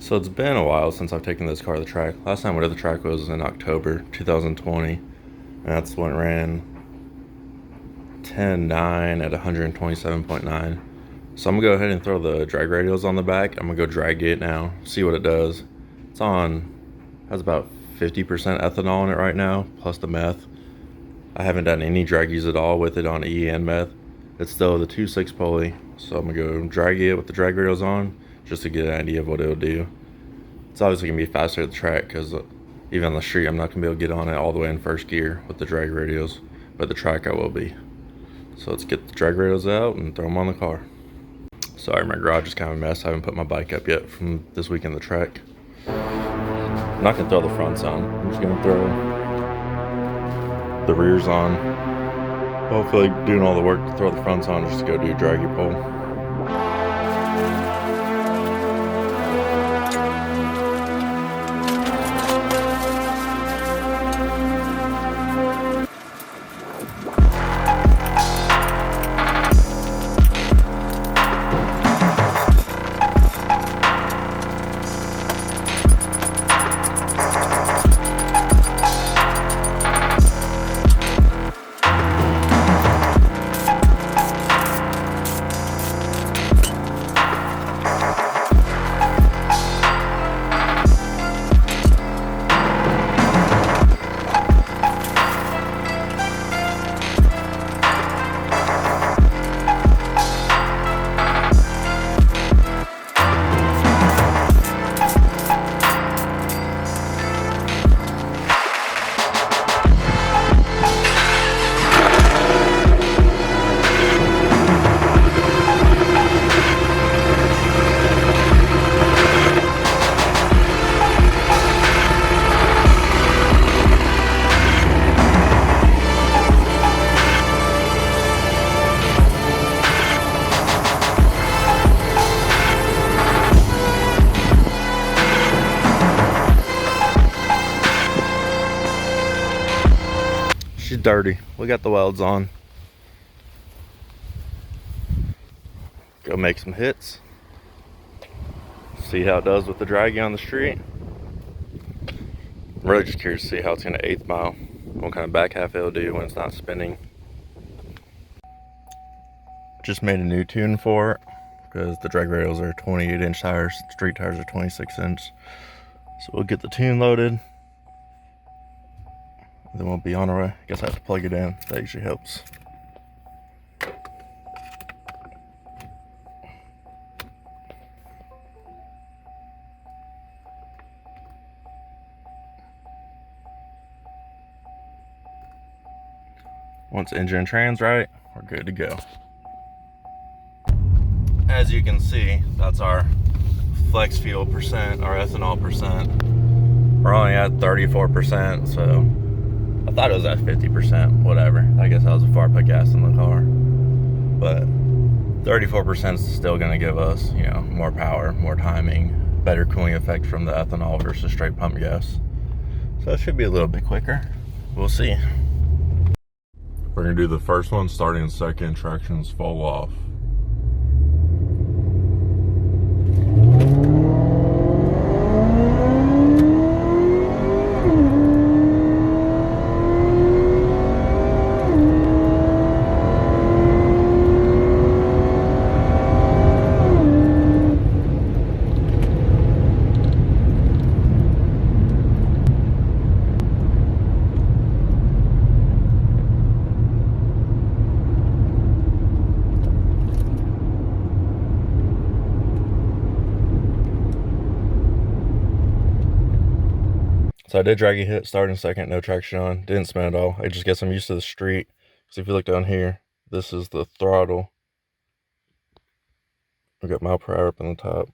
So it's been a while since I've taken this car to the track. Last time we did the track was in October 2020. And that's when it ran 10.9 at 127.9. So I'm gonna go ahead and throw the drag radials on the back. I'm gonna go drag it now, see what it does. It's on, has about 50% ethanol in it right now, plus the meth. I haven't done any draggies at all with it on E and meth. It's still the 2.6 pulley, so I'm gonna go drag it with the drag radials on, just to get an idea of what it'll do. It's obviously gonna be faster at the track, because even on the street, I'm not gonna be able to get on it all the way in first gear with the drag radials, but the track I will be. So let's get the drag radials out and throw them on the car. Sorry, my garage is kind of a mess. I haven't put my bike up yet from this week in the track. I'm not gonna throw the fronts on. I'm just gonna throw the rears on. Hopefully doing all the work to throw the fronts on just to go do a draggy pull. She's dirty. We got the welds on. Go make some hits. See how it does with the Dragy on the street. I'm really just curious to see how it's going to 8th mile. What kind of back half it'll do when it's not spinning. Just made a new tune for it, because the drag radials are 28-inch tires. Street tires are 26-inch. So we'll get the tune loaded. Then we'll be on our way. I guess I have to plug it in. That usually helps. Once engine and tran's right, we're good to go. As you can see, that's our flex fuel percent, our ethanol percent. We're only at 34%, so I thought it was at 50%, whatever. I guess that was before I put gas in the car. But 34% is still gonna give us, you know, more power, more timing, better cooling effect from the ethanol versus straight pump gas. So it should be a little bit quicker. We'll see. We're gonna do the first one, starting second, tractions fall off. So I did Dragy hit, starting second, no traction on. Didn't spin at all. I just guess I'm used to the street. So if you look down here, this is the throttle. We got mile per hour up in the top.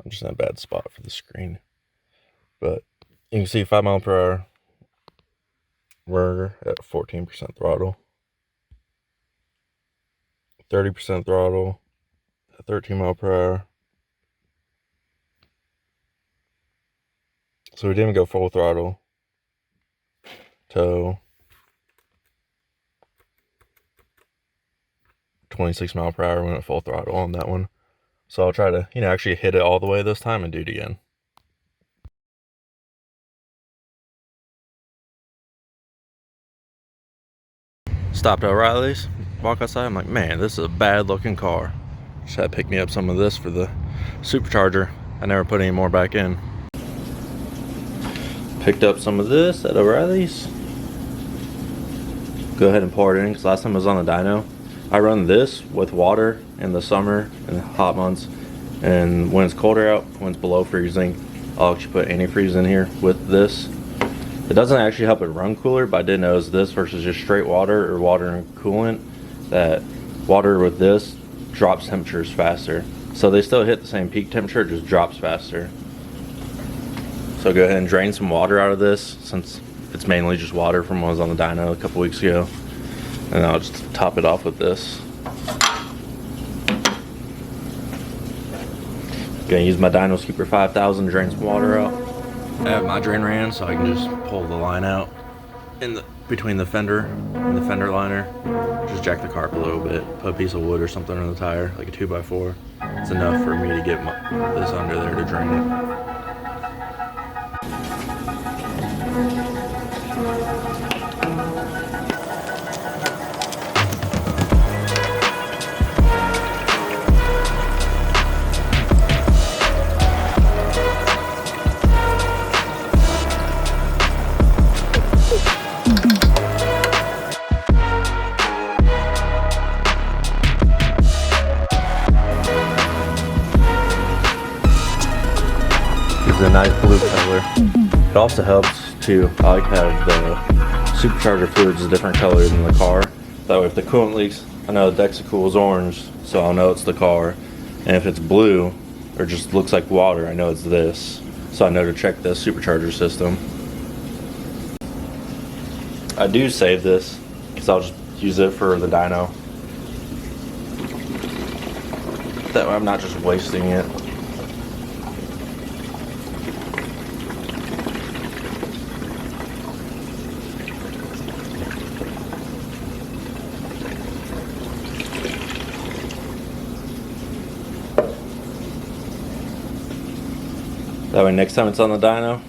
I'm just in a bad spot for the screen. But you can see 5 mile per hour. We're at 14% throttle. 30% throttle at 13 mile per hour. So we didn't go full throttle till 26 mile per hour when at full throttle on that one. So I'll try to, actually hit it all the way this time and do it again. Stopped at O'Reilly's, walk outside, I'm like, man, this is a bad looking car. Just had to pick me up some of this for the Supercharger. I never put any more back in. Picked up some of this at O'Reilly's. Go ahead and pour it in, because last time I was on the dyno, I run this with water in the summer and the hot months, and when it's colder out, when it's below freezing, I'll actually put antifreeze in here with this. It doesn't actually help it run cooler, but I did notice this versus just straight water or water and coolant, that water with this drops temperatures faster. So they still hit the same peak temperature, it just drops faster. So go ahead and drain some water out of this, since it's mainly just water from when I was on the dyno a couple weeks ago. And I'll just top it off with this. Gonna use my Dyno Scooper 5000 to drain some water out. I have my drain ran, so I can just pull the line out between the fender and the fender liner. Just jack the car up a little bit, put a piece of wood or something on the tire, like a 2x4. It's enough for me to get this under there to drain it. A nice blue color. It also helps too. I like to have the supercharger fluids a different color than the car. That way if the coolant leaks, I know the Dexicool is orange, so I'll know it's the car. And if it's blue or just looks like water, I know it's this. So I know to check the supercharger system. I do save this because I'll just use it for the dyno. That way I'm not just wasting it. That way next time it's on the dyno,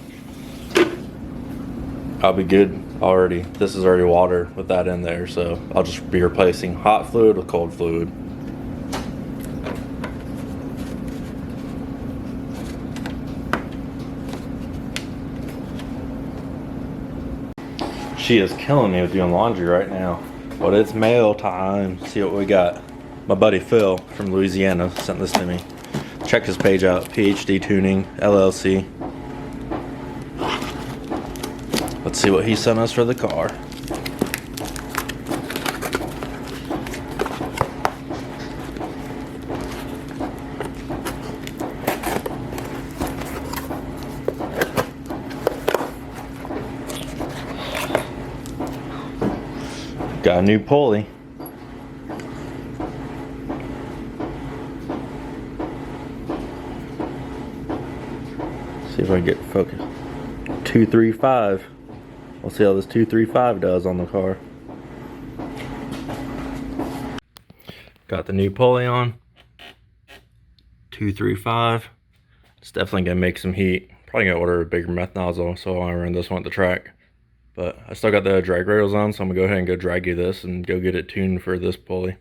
I'll be good already. This is already water with that in there, so I'll just be replacing hot fluid with cold fluid. She is killing me with doing laundry right now, but it's mail time. See what we got. My buddy Phil from Louisiana sent this to me. Check his page out, PhD Tuning, LLC. Let's see what he sent us for the car. Got a new pulley. See if I can get focused. 235. We'll see how this 235 does on the car. Got the new pulley on. 235. It's definitely gonna make some heat. Probably gonna order a bigger meth nozzle so I run this one at the track. But I still got the drag rails on, so I'm gonna go ahead and go Dragy this and go get it tuned for this pulley.